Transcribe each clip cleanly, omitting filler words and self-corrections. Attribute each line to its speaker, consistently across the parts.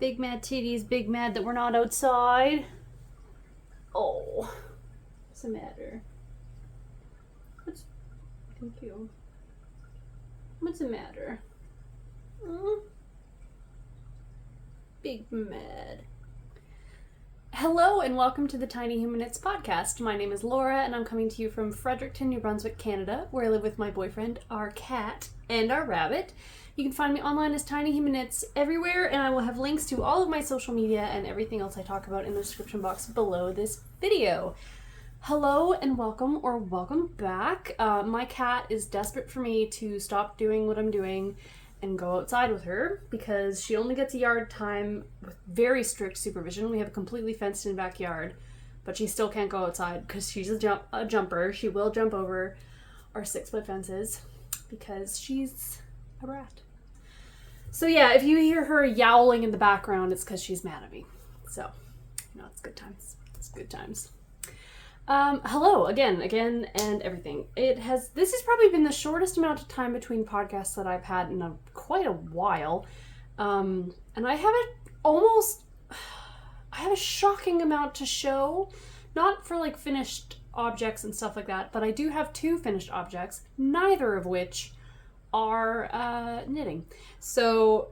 Speaker 1: Big mad titties, big mad that we're not outside. Oh, what's the matter? Thank you. What's the matter? Big mad. Hello and welcome to the Tiny Human Knits podcast. My name is Laura and I'm coming to you from Fredericton, New Brunswick, Canada, where I live with my boyfriend, our cat, and our rabbit. You can find me online as Tiny Human Knits everywhere, and I will have links to all of my social media and everything else I talk about in the description box below this video. Hello and welcome, or welcome back. My cat is desperate for me to stop doing what I'm doing and go outside with her because she only gets yard time with very strict supervision. We have a completely fenced in backyard, but she still can't go outside because she's a jumper. She will jump over our 6-foot fences because she's a brat. So yeah, if you hear her yowling in the background, it's because she's mad at me. So, it's good times. It's good times. Hello again, and everything. This has probably been the shortest amount of time between podcasts that I've had in quite a while. And I have a shocking amount to show, not for like finished objects and stuff like that, but I do have 2 finished objects, neither of which are knitting. So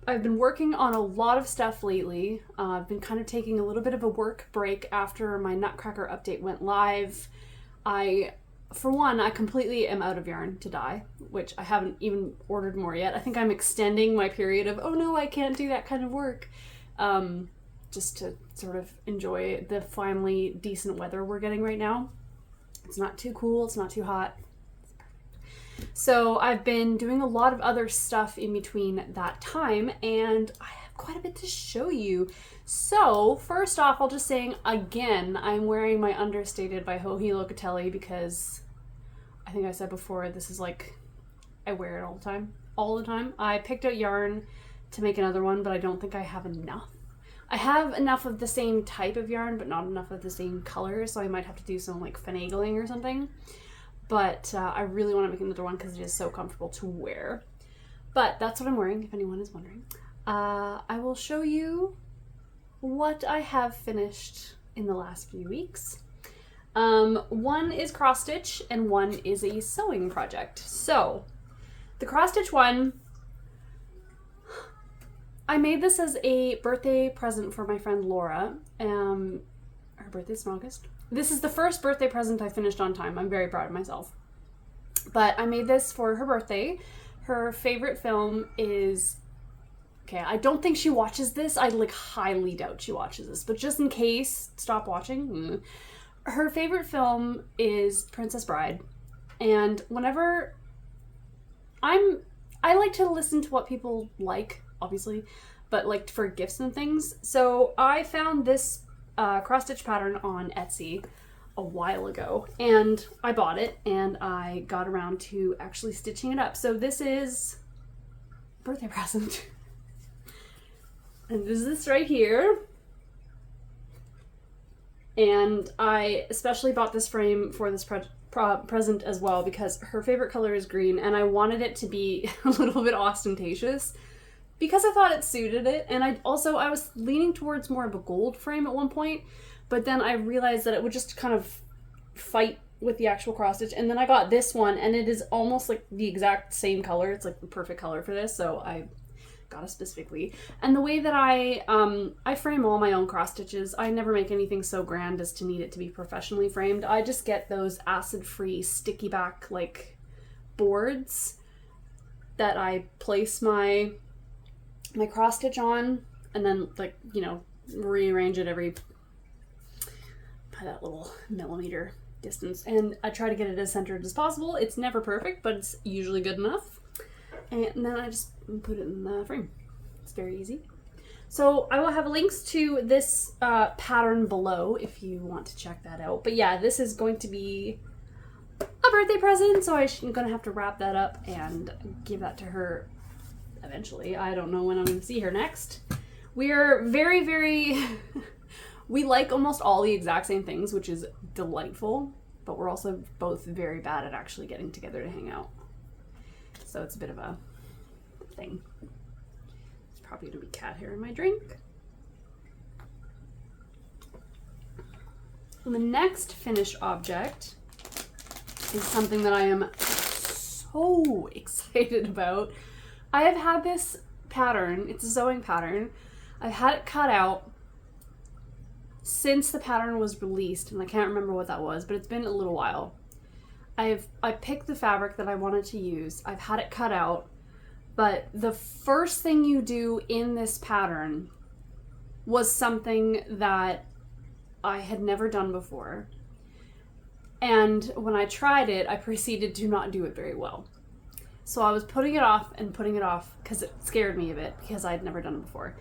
Speaker 1: I've been working on a lot of stuff lately. I've been kind of taking a little bit of a work break after my Nutcracker update went live. For one, I completely am out of yarn to dye, which I haven't even ordered more yet. I think I'm extending my period of, oh no, I can't do that kind of work, just to sort of enjoy the finally decent weather we're getting right now. It's not too cool, it's not too hot. So I've been doing a lot of other stuff in between that time, and I have quite a bit to show you. So first off, I'll just say again, I'm wearing my Understated by Locatelli because I think I said before, this is like, I wear it all the time. I picked out yarn to make another one, but I don't think I have enough. I have enough of the same type of yarn, but not enough of the same color, so I might have to do some like finagling or something. But I really want to make another one because it is so comfortable to wear. But that's what I'm wearing, if anyone is wondering. I will show you what I have finished in the last few weeks. One is cross stitch and one is a sewing project. So the cross stitch one, I made this as a birthday present for my friend Laura. Her birthday's in August. This is the first birthday present I finished on time. I'm very proud of myself. But I made this for her birthday. Her favorite film is... Okay, I don't think she watches this. I highly doubt she watches this. But just in case, stop watching. Her favorite film is Princess Bride. And whenever... I like to listen to what people like, obviously. But for gifts and things. So I found this cross-stitch pattern on Etsy a while ago, and I bought it, and I got around to actually stitching it up. So this is a birthday present. And this is this right here. And I especially bought this frame for this present as well because her favorite color is green, and I wanted it to be a little bit ostentatious because I thought it suited it. And I was leaning towards more of a gold frame at one point, but then I realized that it would just kind of fight with the actual cross stitch. And then I got this one, and it is almost like the exact same color. It's like the perfect color for this, so I got it specifically. And the way that I frame all my own cross stitches, I never make anything so grand as to need it to be professionally framed. I just get those acid-free sticky back boards that I place my cross stitch on, and then rearrange it every by that little millimeter distance, and I try to get it as centered as possible. It's never perfect, but it's usually good enough, and then I just put it in the frame. It's very easy. So I will have links to this pattern below if you want to check that out. But yeah, this is going to be a birthday present, so I'm gonna have to wrap that up and give that to her eventually. I don't know when I'm going to see her next. We are very, very... we like almost all the exact same things, which is delightful, but we're also both very bad at actually getting together to hang out. So it's a bit of a thing. It's probably gonna be cat hair in my drink. And the next finished object is something that I am so excited about. I have had this pattern, it's a sewing pattern. I've had it cut out since the pattern was released, and I can't remember what that was, but it's been a little while. I picked the fabric that I wanted to use. I've had it cut out, but the first thing you do in this pattern was something that I had never done before. And when I tried it, I proceeded to not do it very well. So I was putting it off because it scared me a bit because I'd never done it before.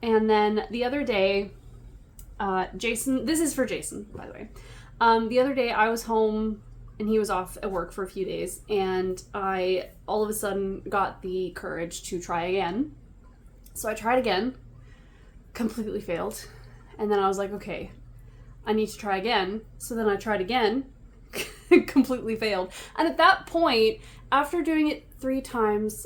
Speaker 1: And then the other day, Jason, this is for Jason, by the way. The other day I was home and he was off at work for a few days, and I all of a sudden got the courage to try again. So I tried again, completely failed. And then I was like, okay, I need to try again. So then I tried again, completely failed. And at that point, after doing it 3 times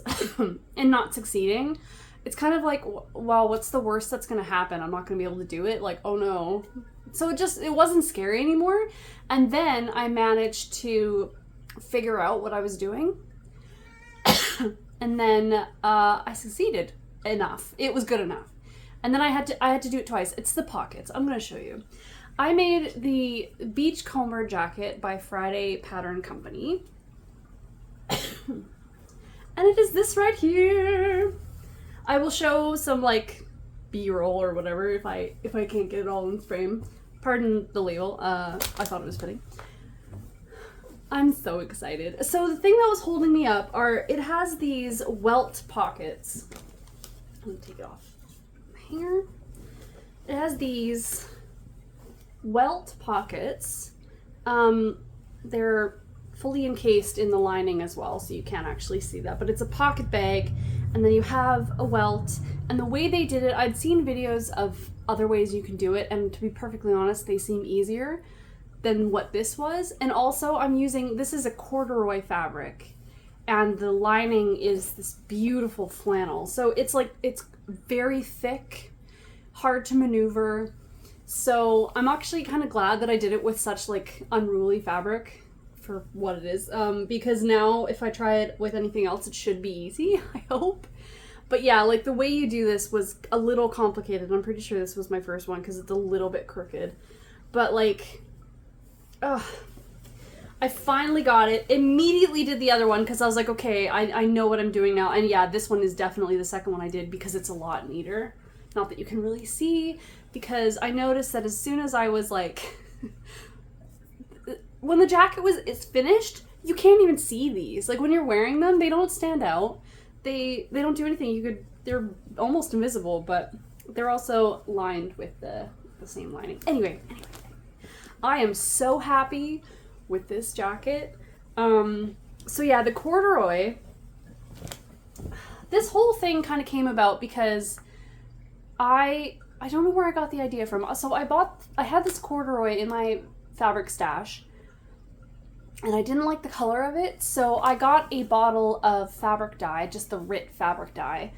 Speaker 1: and not succeeding, it's kind of like, well, what's the worst that's going to happen? I'm not going to be able to do it. Like, oh no. So it wasn't scary anymore. And then I managed to figure out what I was doing. And then I succeeded enough. It was good enough. And then I had to do it twice. It's the pockets. I'm going to show you. I made the Beachcomber jacket by Friday Pattern Company. And it is this right here. I will show some like B-roll or whatever if I can't get it all in frame. Pardon the label. I thought it was fitting. I'm so excited. So the thing that was holding me up it has these welt pockets. Let me take it off the hanger. It has these welt pockets. They're fully encased in the lining as well, so you can't actually see that, but it's a pocket bag, and then you have a welt. And the way they did it, I'd seen videos of other ways you can do it, and to be perfectly honest, they seem easier than what this was. And also this is a corduroy fabric, and the lining is this beautiful flannel, so it's very thick, hard to maneuver. So I'm actually kind of glad that I did it with such like unruly fabric for what it is, because now if I try it with anything else, it should be easy, I hope. But yeah, like the way you do this was a little complicated. I'm pretty sure this was my first one because it's a little bit crooked. But like, I finally got it. Immediately did the other one because I was like, okay, I know what I'm doing now. And yeah, this one is definitely the second one I did because it's a lot neater. Not that you can really see, because I noticed that as soon as I was like, when the jacket is finished, you can't even see these. Like when you're wearing them, they don't stand out. They don't do anything. They're almost invisible, but they're also lined with the same lining. Anyway, I am so happy with this jacket. So yeah, the corduroy, this whole thing kind of came about because I don't know where I got the idea from. So I had this corduroy in my fabric stash, and I didn't like the color of it, so I got a bottle of fabric dye, just the Rit fabric dye,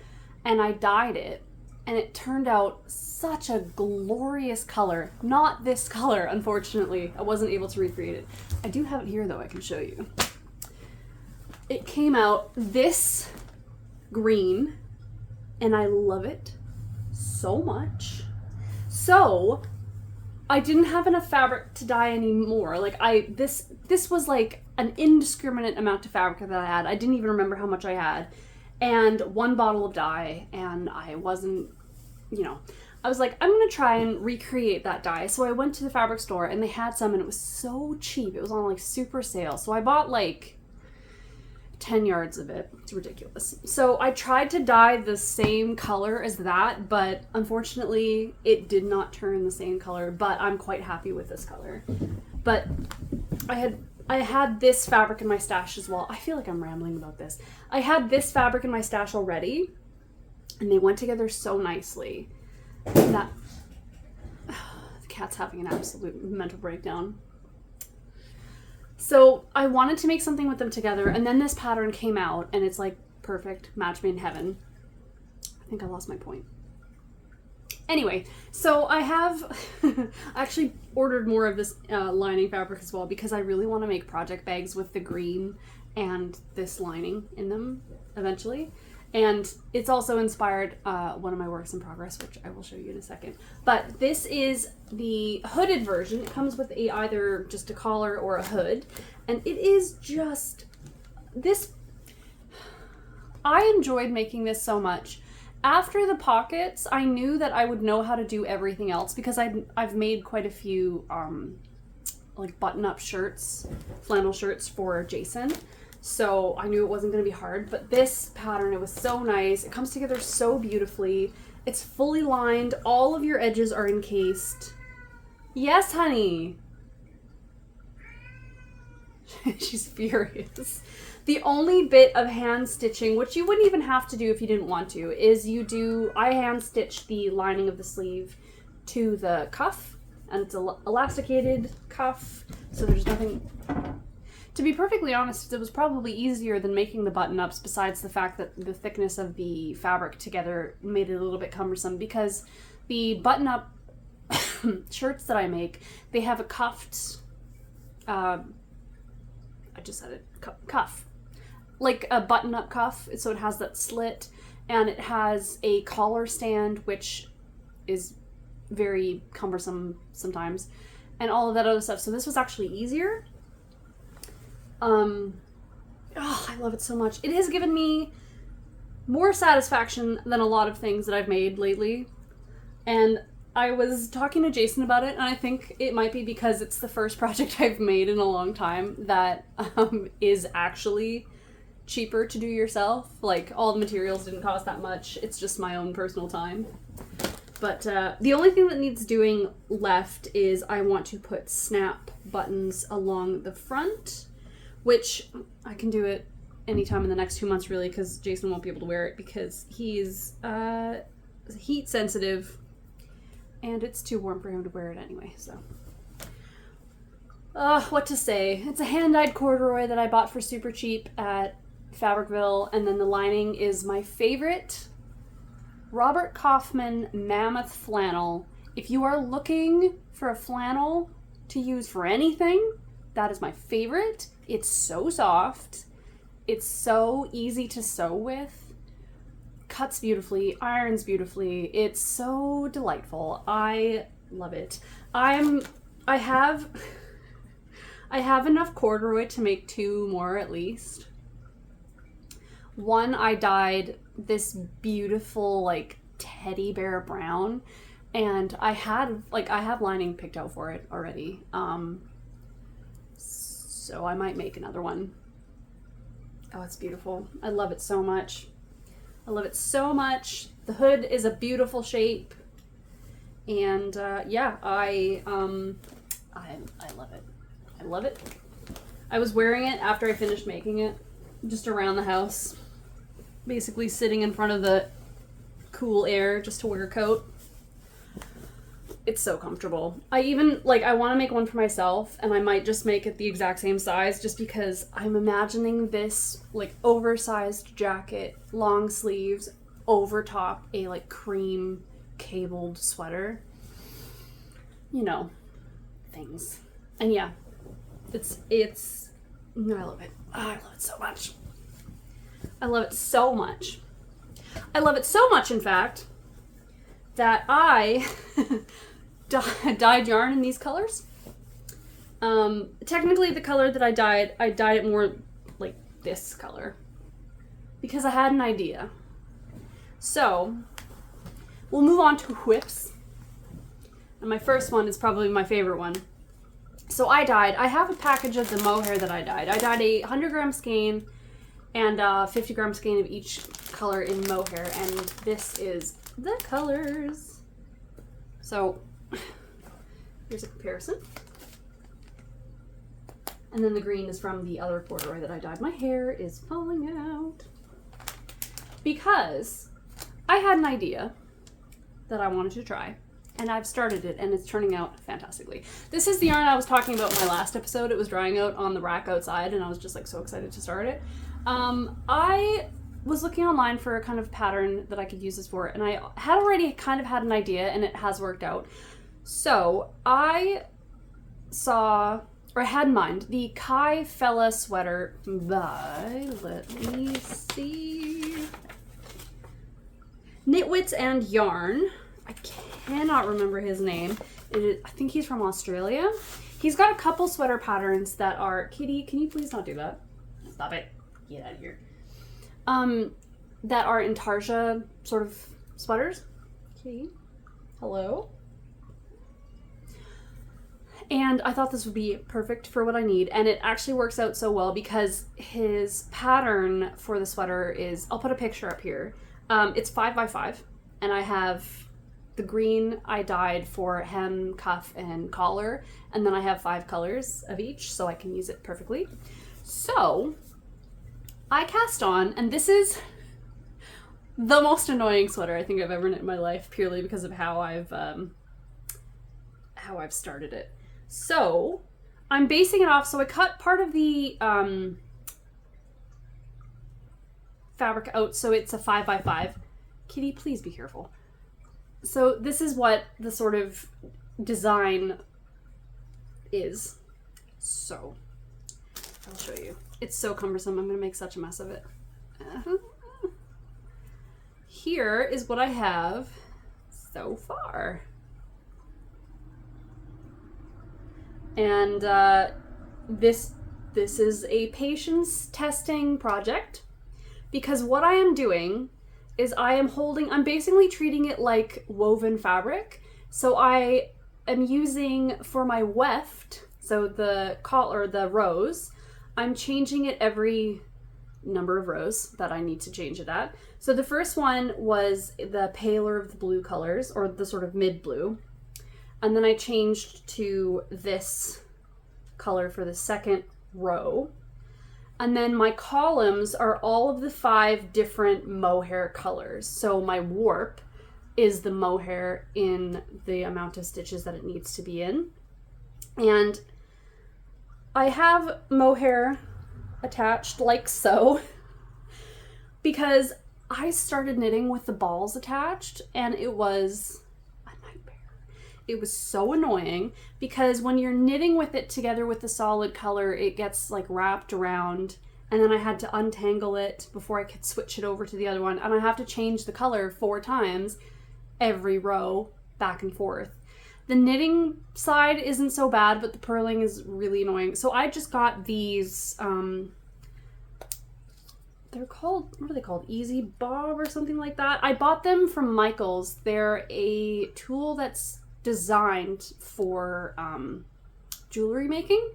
Speaker 1: and I dyed it, and it turned out such a glorious color. Not this color, unfortunately. I wasn't able to recreate it. I do have it here, though. I can show you. It came out this green, and I love it so much. So I didn't have enough fabric to dye anymore. Like this was like an indiscriminate amount of fabric that I had. I didn't even remember how much I had. And one bottle of dye, and I wasn't, I was like, I'm gonna try and recreate that dye. So I went to the fabric store and they had some, and it was so cheap. It was on like super sale. So I bought like 10 yards of it. It's ridiculous. So I tried to dye the same color as that, but unfortunately it did not turn the same color, but I'm quite happy with this color. But I had this fabric in my stash as well. I feel like I'm rambling about this. I had this fabric in my stash already, and they went together so nicely that the cat's having an absolute mental breakdown. So I wanted to make something with them together, and then this pattern came out, and it's like perfect match made in heaven. I think I lost my point. Anyway, so I have actually ordered more of this lining fabric as well because I really want to make project bags with the green and this lining in them eventually. And it's also inspired one of my works in progress, which I will show you in a second. But this is the hooded version. It comes with either just a collar or a hood. And it is just this. I enjoyed making this so much. After the pockets, I knew that I would know how to do everything else because I've made quite a few like button-up shirts, flannel shirts for Jason. So I knew it wasn't going to be hard, but this pattern, it was so nice. It comes together so beautifully. It's fully lined. All of your edges are encased. Yes, honey. She's furious. The only bit of hand stitching, which you wouldn't even have to do if you didn't want to, is I hand stitch the lining of the sleeve to the cuff, and it's an elasticated cuff, so there's nothing. To be perfectly honest, it was probably easier than making the button-ups, besides the fact that the thickness of the fabric together made it a little bit cumbersome, because the button-up shirts that I make, they have a cuffed, I just said it, cuff. Like a button-up cuff, so it has that slit, and it has a collar stand, which is very cumbersome sometimes, and all of that other stuff. So this was actually easier. Oh, I love it so much. It has given me more satisfaction than a lot of things that I've made lately. And I was talking to Jason about it, and I think it might be because it's the first project I've made in a long time that is actually cheaper to do yourself. Like, all the materials didn't cost that much. It's just my own personal time. But the only thing that needs doing left is I want to put snap buttons along the front, which I can do it anytime in the next 2 months, really, because Jason won't be able to wear it because he's heat sensitive and it's too warm for him to wear it anyway, so. What to say? It's a hand-dyed corduroy that I bought for super cheap at Fabricville, and then the lining is my favorite Robert Kaufman Mammoth flannel. If you are looking for a flannel to use for anything, that is my favorite. It's so soft. It's so easy to sew with. Cuts beautifully, irons beautifully. It's so delightful. I love it. I have enough corduroy to make 2 more at least. One, I dyed this beautiful like teddy bear brown, and I have lining picked out for it already. So I might make another one. Oh, it's beautiful. I love it so much. I love it so much. The hood is a beautiful shape, and yeah, I love it. I love it. I was wearing it after I finished making it, just around the house, basically sitting in front of the cool air just to wear a coat. It's so comfortable. I want to make one for myself, and I might just make it the exact same size just because I'm imagining this like oversized jacket, long sleeves, over top a like cream cabled sweater. You know, things. And yeah, it's I love it. Oh, I love it so much. I love it so much. I love it so much, in fact, that I dyed yarn in these colors. Technically the color that I dyed it more like this color because I had an idea. So we'll move on to whips. And my first one is probably my favorite one. So I have a package of the mohair that I dyed. I dyed a 100-gram skein and a 50-gram skein of each color in mohair, and this is the colors. So here's a comparison. And then the green is from the other corduroy that I dyed. My hair is falling out because I had an idea that I wanted to try, and I've started it, and it's turning out fantastically. This is the yarn I was talking about in my last episode. It was drying out on the rack outside, and I was just like so excited to start it. I was looking online for a kind of pattern that I could use this for, and I had already kind of had an idea, and it has worked out. So I saw, or I had in mind, the Kai Fella sweater by, let me see, Knitwits and Yarn. I cannot remember his name. I think he's from Australia. He's got a couple sweater patterns that are, Kitty, can you please not do that? Stop it. Get out of here. That are intarsia sort of sweaters. Kitty, hello? And I thought this would be perfect for what I need, and it actually works out so well because his pattern for the sweater is, I'll put a picture up here. It's 5x5, and I have the green I dyed for hem, cuff, and collar, and then I have 5 colors of each, so I can use it perfectly. So I cast on, and this is the most annoying sweater I think I've ever knit in my life, purely because of how I've started it. So I'm basing it off, so I cut part of the fabric out, so it's a 5x5. Kitty, please be careful. So this is what the sort of design is. So I'll show you. It's so cumbersome. I'm gonna make such a mess of it. Here is what I have so far. And this is a patience testing project, because what I am doing is I'm basically treating it like woven fabric. So I am using, for my weft, so the collar, the rows, I'm changing it every number of rows that I need to change it at. So the first one was the paler of the blue colors, or the sort of mid blue. And then I changed to this color for the second row. And then my columns are all of the 5 different mohair colors. So my warp is the mohair in the amount of stitches that it needs to be in. And I have mohair attached like so because I started knitting with the balls attached, and it was it was so annoying because when you're knitting with it together with the solid color, it gets like wrapped around, and then I had to untangle it before I could switch it over to the other one, and I have to change the color 4 times every row back and forth. The knitting side isn't so bad, but the purling is really annoying. So I just got these, they're called, what are they called? Easy Bob or something like that. I bought them from Michael's. They're a tool that's designed for jewelry making.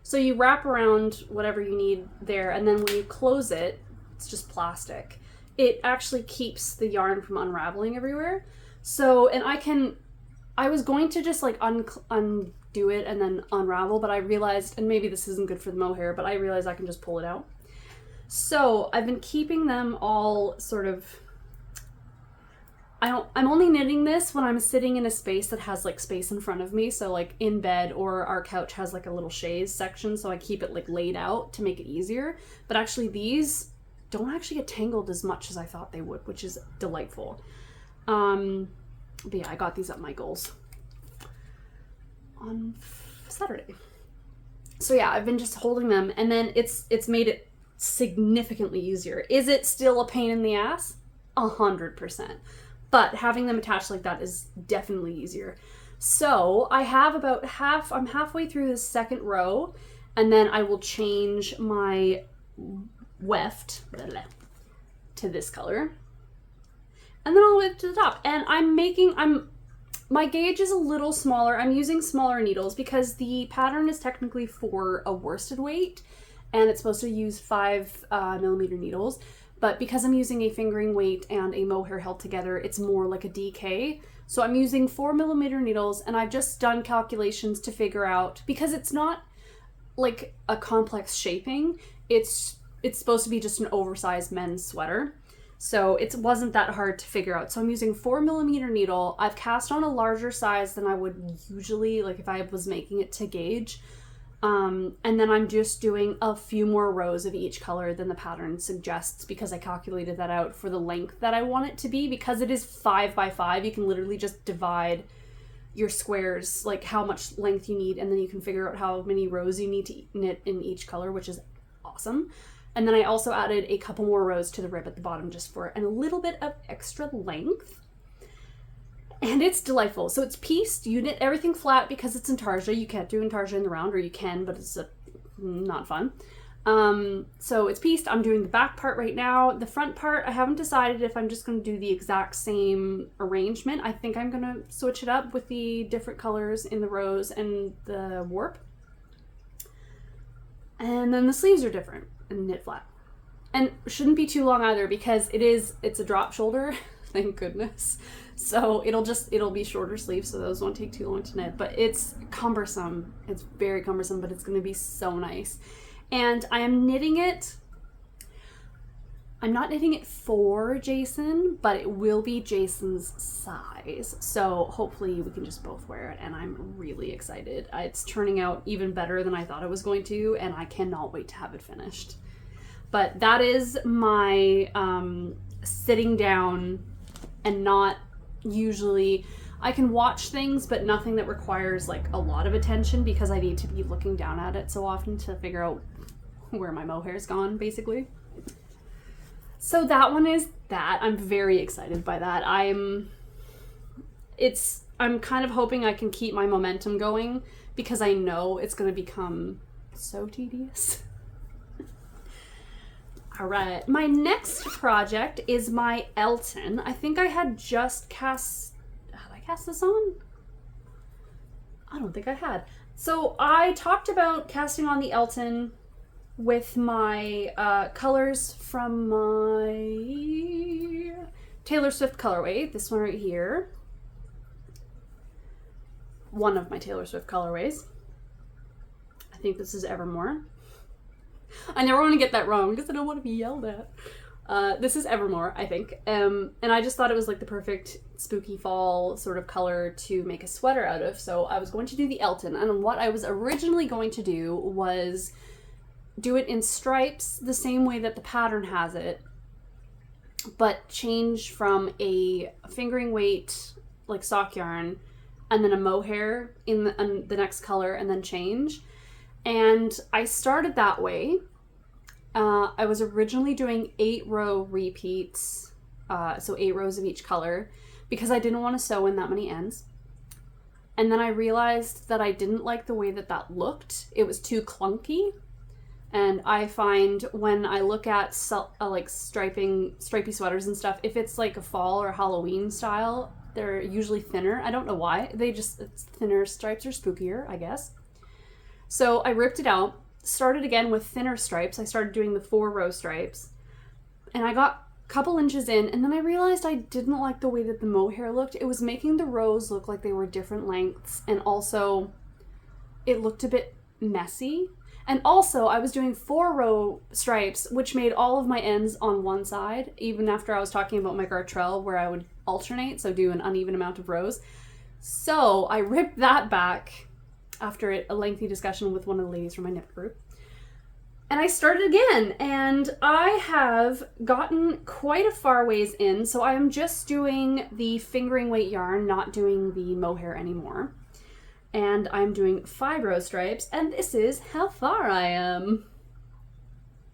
Speaker 1: So you wrap around whatever you need there, and then when you close it, it's just plastic. It actually keeps the yarn from unraveling everywhere. So, and I was going to just like undo it and then unravel, but I realized, and maybe this isn't good for the mohair, but I realized I can just pull it out. So I've been keeping them all sort of, I'm only knitting this when I'm sitting in a space that has like space in front of me. So like in bed, or our couch has like a little chaise section. So I keep it like laid out to make it easier. But actually these don't actually get tangled as much as I thought they would, which is delightful. But yeah, I got these at Michael's on Saturday. So yeah, I've been just holding them, and then it's made it significantly easier. Is it still a pain in the ass? 100%. But having them attached like that is definitely easier. So I have about I'm halfway through the second row, and then I will change my weft to this color. And then I'll whip to the top. And my gauge is a little smaller. I'm using smaller needles because the pattern is technically for a worsted weight, and it's supposed to use 5mm needles. But because I'm using a fingering weight and a mohair held together, it's more like a DK. So I'm using 4mm needles, and I've just done calculations to figure out, because it's not like a complex shaping, it's supposed to be just an oversized men's sweater. So it wasn't that hard to figure out. So I'm using 4mm needle. I've cast on a larger size than I would usually, like if I was making it to gauge. And then I'm just doing a few more rows of each color than the pattern suggests, because I calculated that out for the length that I want it to be. Because it is 5 by 5, you can literally just divide your squares, like how much length you need, and then you can figure out how many rows you need to knit in each color, which is awesome. And then I also added a couple more rows to the rib at the bottom just for a little bit of extra length. And it's delightful. So it's pieced. You knit everything flat because it's intarsia. You can't do intarsia in the round, or you can, but it's not fun. So it's pieced. I'm doing the back part right now. The front part, I haven't decided if I'm just going to do the exact same arrangement. I think I'm going to switch it up with the different colors in the rows and the warp. And then the sleeves are different and knit flat. And shouldn't be too long either, because it's a drop shoulder. Thank goodness. So it'll be shorter sleeves, so those won't take too long to knit. But it's cumbersome. It's very cumbersome, but it's going to be so nice. And I am knitting it. I'm not knitting it for Jason, but it will be Jason's size. So hopefully we can just both wear it, and I'm really excited. It's turning out even better than I thought it was going to, and I cannot wait to have it finished. But that is my sitting down, and not usually, I can watch things, but nothing that requires like a lot of attention, because I need to be looking down at it so often to figure out where my mohair's gone, basically. So that one is that. I'm very excited by that. I'm kind of hoping I can keep my momentum going, because I know it's going to become so tedious. All right, my next project is my Elton. I think I had just had I cast this on? I don't think I had. So I talked about casting on the Elton with my colors from my Taylor Swift colorway, this one right here. One of my Taylor Swift colorways. I think this is Evermore. I never want to get that wrong because I don't want to be yelled at. This is Evermore, I think. And I just thought it was like the perfect spooky fall sort of color to make a sweater out of. So I was going to do the Elton. And what I was originally going to do was do it in stripes the same way that the pattern has it, but change from a fingering weight, like sock yarn, and then a mohair in the next color, and then change. And I started that way. I was originally doing 8-row repeats, so 8 rows of each color, because I didn't want to sew in that many ends. And then I realized that I didn't like the way that looked. It was too clunky. And I find when I look at like stripy sweaters and stuff, if it's like a fall or Halloween style, they're usually thinner. I don't know why. It's thinner stripes are spookier, I guess. So I ripped it out, started again with thinner stripes. I started doing the 4-row stripes, and I got a couple inches in, and then I realized I didn't like the way that the mohair looked. It was making the rows look like they were different lengths, and also it looked a bit messy. And also I was doing 4-row stripes, which made all of my ends on one side, even after I was talking about my Gartrell where I would alternate, so do an uneven amount of rows. So I ripped that back after a lengthy discussion with one of the ladies from my knit group. And I started again, and I have gotten quite a far ways in, so I am just doing the fingering weight yarn, not doing the mohair anymore. And I'm doing 5-row stripes, and this is how far I am.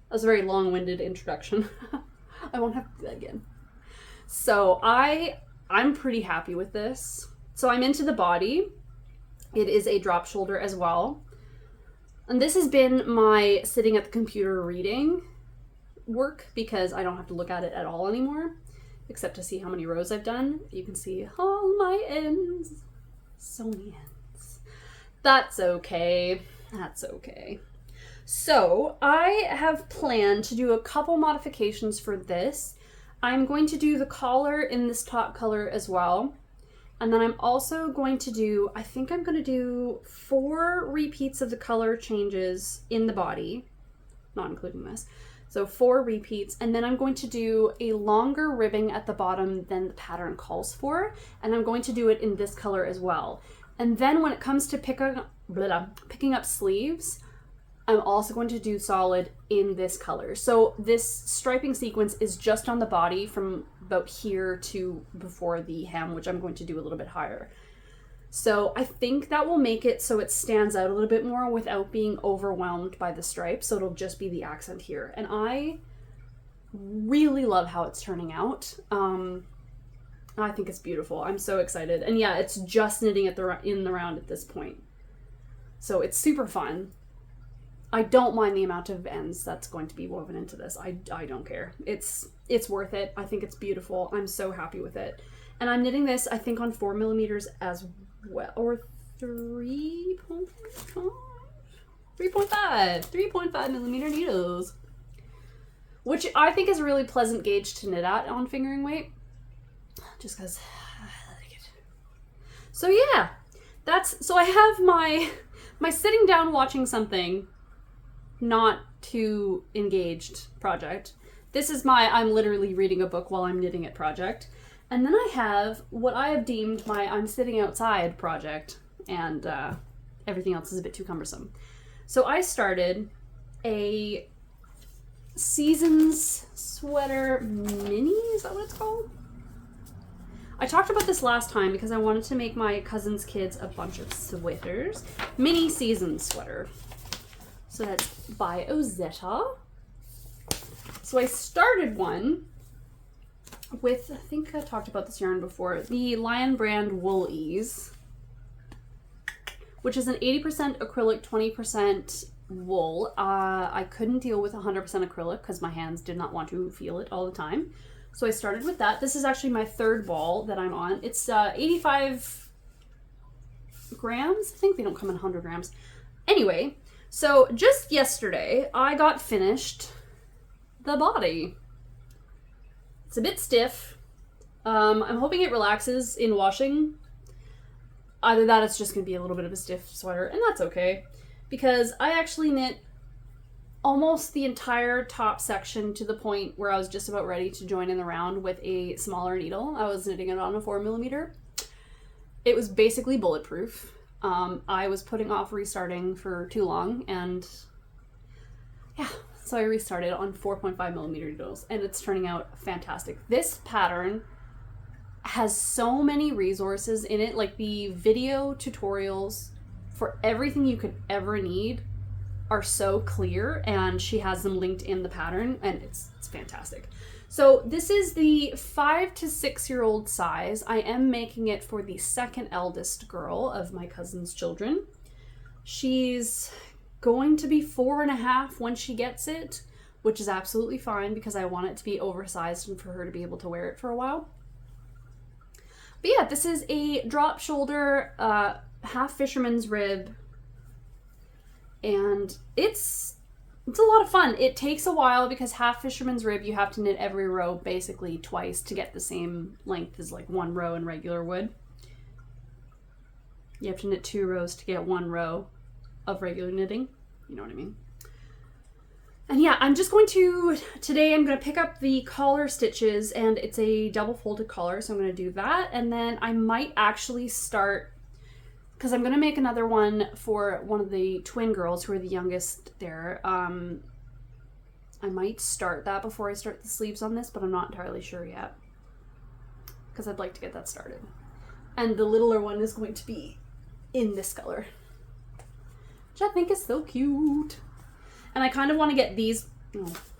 Speaker 1: That was a very long-winded introduction. I won't have to do that again. So I'm pretty happy with this. So I'm into the body. It is a drop shoulder as well. And this has been my sitting at the computer reading work, because I don't have to look at it at all anymore, except to see how many rows I've done. You can see all my ends. So many ends. That's okay. That's okay. So I have planned to do a couple modifications for this. I'm going to do the collar in this top color as well. And then I'm also going to do, I think I'm going to do 4 repeats of the color changes in the body, not including this. So 4 repeats, and then I'm going to do a longer ribbing at the bottom than the pattern calls for, and I'm going to do it in this color as well. And then when it comes to picking up sleeves, I'm also going to do solid in this color. So this striping sequence is just on the body from about here to before the hem, which I'm going to do a little bit higher. So I think that will make it so it stands out a little bit more without being overwhelmed by the stripes. So it'll just be the accent here. And I really love how it's turning out. I think it's beautiful. I'm so excited. And yeah, it's just knitting in the round at this point. So it's super fun. I don't mind the amount of ends that's going to be woven into this. I don't care. It's worth it. I think it's beautiful. I'm so happy with it. And I'm knitting this, I think, on 4mm as well, or 3.5mm needles, which I think is a really pleasant gauge to knit at on fingering weight, just because I like it. So yeah, so I have my sitting down watching something not too engaged project. This is my I'm literally reading a book while I'm knitting it project. And then I have what I have deemed my I'm sitting outside project, and everything else is a bit too cumbersome. So I started a seasons sweater mini, is that what it's called? I talked about this last time because I wanted to make my cousin's kids a bunch of sweaters. Mini season sweater. So that's by Ozetta. So I started one with, I think I talked about this yarn before, the Lion brand Wool Ease, which is an 80% acrylic, 20% wool. I couldn't deal with 100% acrylic because my hands did not want to feel it all the time. So I started with that. This is actually my third ball that I'm on. It's 85 grams. I think they don't come in 100 grams. Anyway, so just yesterday I got finished the body. It's a bit stiff. I'm hoping it relaxes in washing. Either that, it's just going to be a little bit of a stiff sweater, and that's okay. Because I actually knit almost the entire top section to the point where I was just about ready to join in the round with a smaller needle. I was knitting it on a 4mm. It was basically bulletproof. I was putting off restarting for too long, and yeah, so I restarted on 4.5mm needles, and it's turning out fantastic. This pattern has so many resources in it, like the video tutorials for everything you could ever need are so clear, and she has them linked in the pattern, and it's fantastic. So this is the 5 to 6 year old size. I am making it for the second eldest girl of my cousin's children. She's going to be 4.5 when she gets it, which is absolutely fine because I want it to be oversized and for her to be able to wear it for a while. But yeah, this is a drop shoulder, half fisherman's rib, and it's a lot of fun. It takes a while because half fisherman's rib, you have to knit every row basically twice to get the same length as like one row in regular wood. You have to knit 2 rows to get 1 row of regular knitting. You know what I mean? And yeah, I'm just going to, today I'm going to pick up the collar stitches, and it's a double folded collar, so I'm going to do that. And then I might actually start, because I'm going to make another one for one of the twin girls who are the youngest there. I might start that before I start the sleeves on this, but I'm not entirely sure yet, because I'd like to get that started. And the littler one is going to be in this color, which I think is so cute. And I kind of want to get these,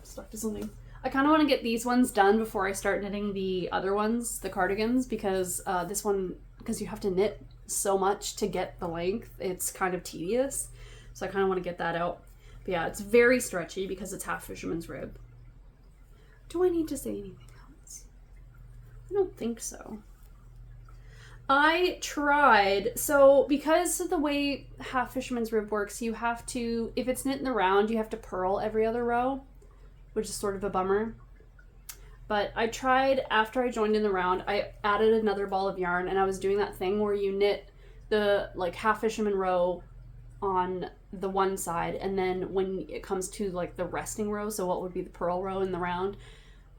Speaker 1: stuck to something. I kind of want to get these ones done before I start knitting the other ones, the cardigans, because this one, because you have to knit so much to get the length, it's kind of tedious. So I kind of want to get that out. But yeah, it's very stretchy because it's half fisherman's rib. Do I need to say anything else? I don't think so. I tried, so because of the way half fisherman's rib works, you have to, if it's knit in the round, you have to purl every other row, which is sort of a bummer. But I tried, after I joined in the round, I added another ball of yarn, and I was doing that thing where you knit the like half fisherman row on the one side, and then when it comes to like the resting row, so what would be the purl row in the round,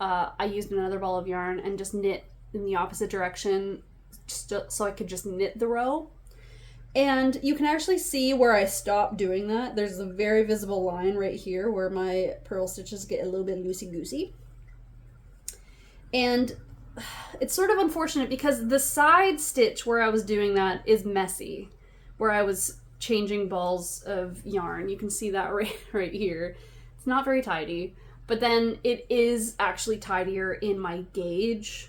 Speaker 1: I used another ball of yarn and just knit in the opposite direction, so I could just knit the row.
Speaker 2: And you can actually see where I stopped doing that. There's a very visible line right here where my purl stitches get a little bit loosey-goosey. And it's sort of unfortunate because the side stitch where I was doing that is messy, where I was changing balls of yarn. You can see that right here. It's not very tidy, but then it is actually tidier in my gauge,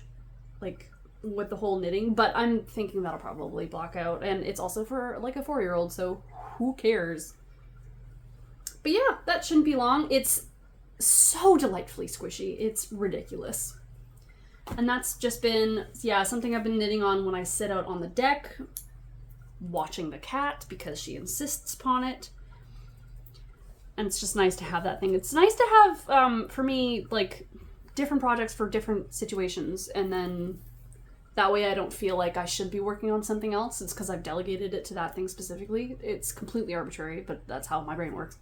Speaker 2: like with the whole knitting, but I'm thinking that'll probably block out, and it's also for like a 4-year-old, so who cares? But yeah, that shouldn't be long. It's so delightfully squishy. It's ridiculous. And that's just been, something I've been knitting on when I sit out on the deck, watching the cat because she insists upon it. And it's just nice to have that thing. It's nice to have, for me, like, different projects for different situations. And then that way I don't feel like I should be working on something else. It's because I've delegated it to that thing specifically. It's completely arbitrary, but that's how my brain works.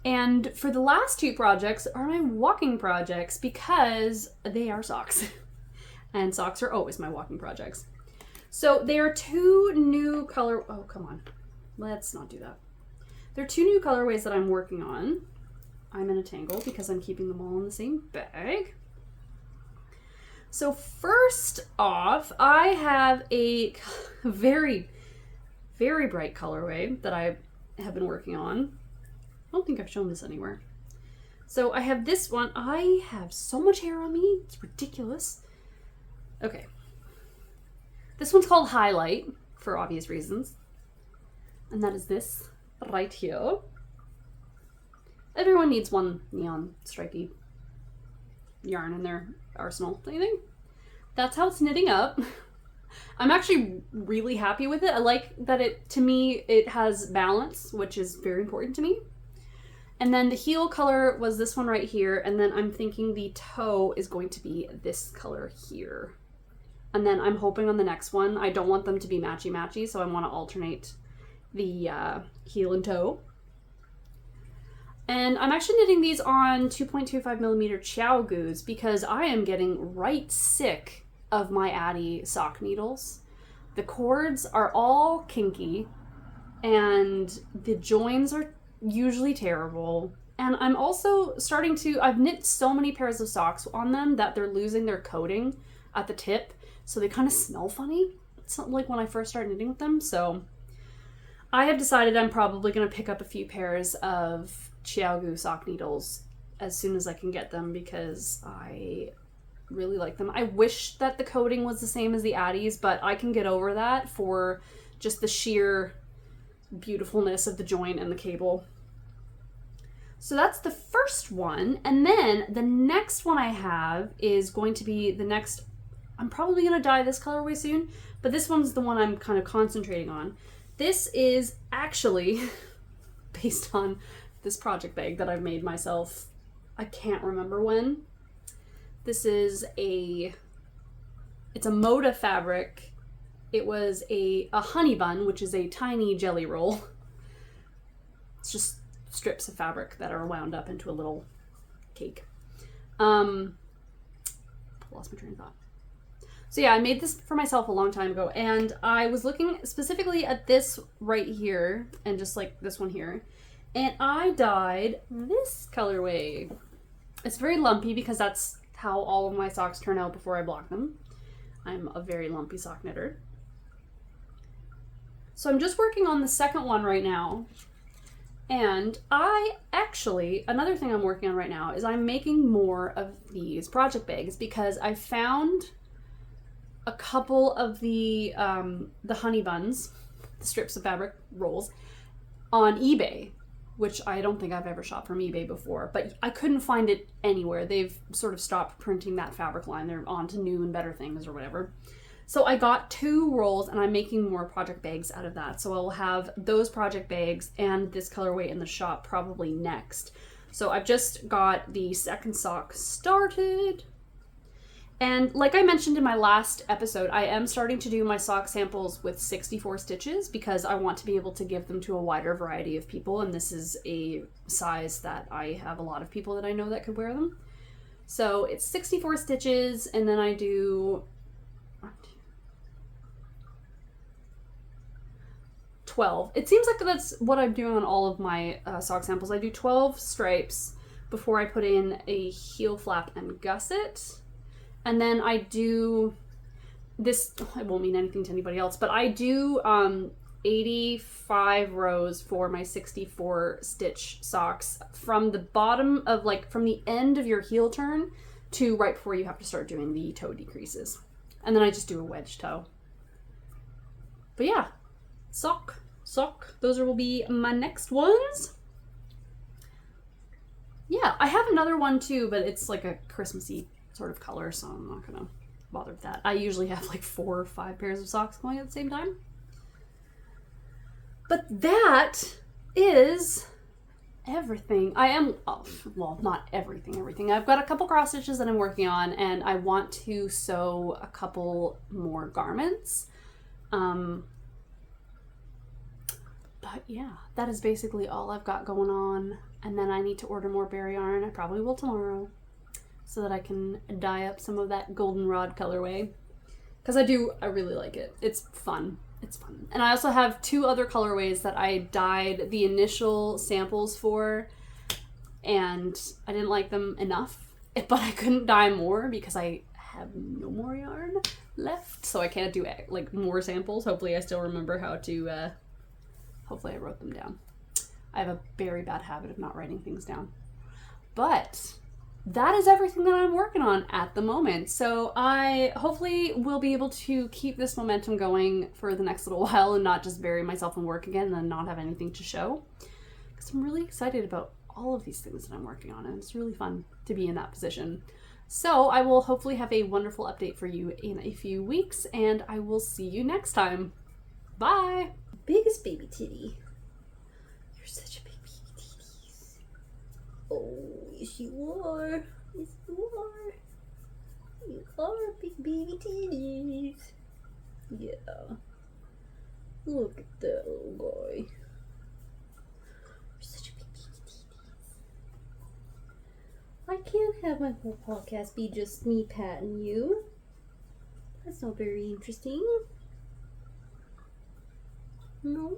Speaker 2: And for the last 2 projects are my walking projects because they are socks. And socks are always my walking projects. So there are 2 new color... Oh, come on. Let's not do that. There are 2 new colorways that I'm working on. I'm in a tangle because I'm keeping them all in the same bag. So first off, I have a very, very bright colorway that I have been working on. I don't think I've shown this anywhere. So I have this one. I have so much hair on me. It's ridiculous. Okay. This one's called Highlight for obvious reasons. And that is this right here. Everyone needs one neon stripey yarn in their arsenal, don't you think? That's how it's knitting up. I'm actually really happy with it. I like that to me, it has balance, which is very important to me. And then the heel color was this one right here. And then I'm thinking the toe is going to be this color here. And then I'm hoping on the next one, I don't want them to be matchy-matchy, so I want to alternate the heel and toe. And I'm actually knitting these on 2.25 millimeter Chow Goos because I am getting right sick of my Addy sock needles. The cords are all kinky and the joins are usually terrible. And I'm also starting to, I've knit so many pairs of socks on them that they're losing their coating at the tip. So they kind of smell funny. It's not like when I first started knitting with them. So I have decided I'm probably going to pick up a few pairs of Chiaogu sock needles as soon as I can get them because I really like them. I wish that the coating was the same as the Addies, but I can get over that for just the sheer beautifulness of the joint and the cable. So that's the first one. And then the next one I have is going to be the next, I'm probably going to dye this colorway soon, but this one's the one I'm kind of concentrating on. This is actually based on this project bag that I've made myself. I can't remember when. This is it's a Moda fabric. It was a honey bun, which is a tiny jelly roll. It's just strips of fabric that are wound up into a little cake. Lost my train of thought. So yeah, I made this for myself a long time ago, and I was looking specifically at this right here, and just like this one here, and I dyed this colorway. It's very lumpy because that's how all of my socks turn out before I block them. I'm a very lumpy sock knitter. So I'm just working on the second one right now, and another thing I'm working on right now is I'm making more of these project bags because I found a couple of the honey buns, the strips of fabric rolls, on eBay, which I don't think I've ever shopped from eBay before, but I couldn't find it anywhere. They've sort of stopped printing that fabric line. They're on to new and better things or whatever. So I got 2 rolls and I'm making more project bags out of that. So I'll have those project bags and this colorway in the shop probably next. So I've just got the second sock started. And like I mentioned in my last episode, I am starting to do my sock samples with 64 stitches because I want to be able to give them to a wider variety of people. And this is a size that I have a lot of people that I know that could wear them. So it's 64 stitches, and then I do 12. It seems like that's what I'm doing on all of my sock samples. I do 12 stripes before I put in a heel flap and gusset. And then I do this, it won't mean anything to anybody else, but I do 85 rows for my 64 stitch socks from the bottom of, like, from the end of your heel turn to right before you have to start doing the toe decreases. And then I just do a wedge toe. But yeah, sock. Those will be my next ones. Yeah, I have another one too, but it's like a Christmassy sort of color, so I'm not gonna bother with that. I usually have like 4 or 5 pairs of socks going at the same time. But that is everything. Well, not everything. I've got a couple cross stitches that I'm working on, and I want to sew a couple more garments. But yeah, that is basically all I've got going on. And then I need to order more berry yarn. I probably will tomorrow, so that I can dye up some of that goldenrod colorway. Because I really like it. It's fun. And I also have 2 other colorways that I dyed the initial samples for, and I didn't like them enough, but I couldn't dye more because I have no more yarn left, so I can't do like more samples. Hopefully I still remember how to, hopefully I wrote them down. I have a very bad habit of not writing things down. But that is everything that I'm working on at the moment. So I hopefully will be able to keep this momentum going for the next little while and not just bury myself in work again and then not have anything to show. Because I'm really excited about all of these things that I'm working on, and it's really fun to be in that position. So I will hopefully have a wonderful update for you in a few weeks, and I will see you next time. Bye!
Speaker 3: Biggest baby titty. You're such a big baby titties. Oh, yes you are. Yes you are. You are big baby titties. Yeah. Look at that little guy. You're such a big baby titties. I can't have my whole podcast be just me patting you. That's not very interesting. No.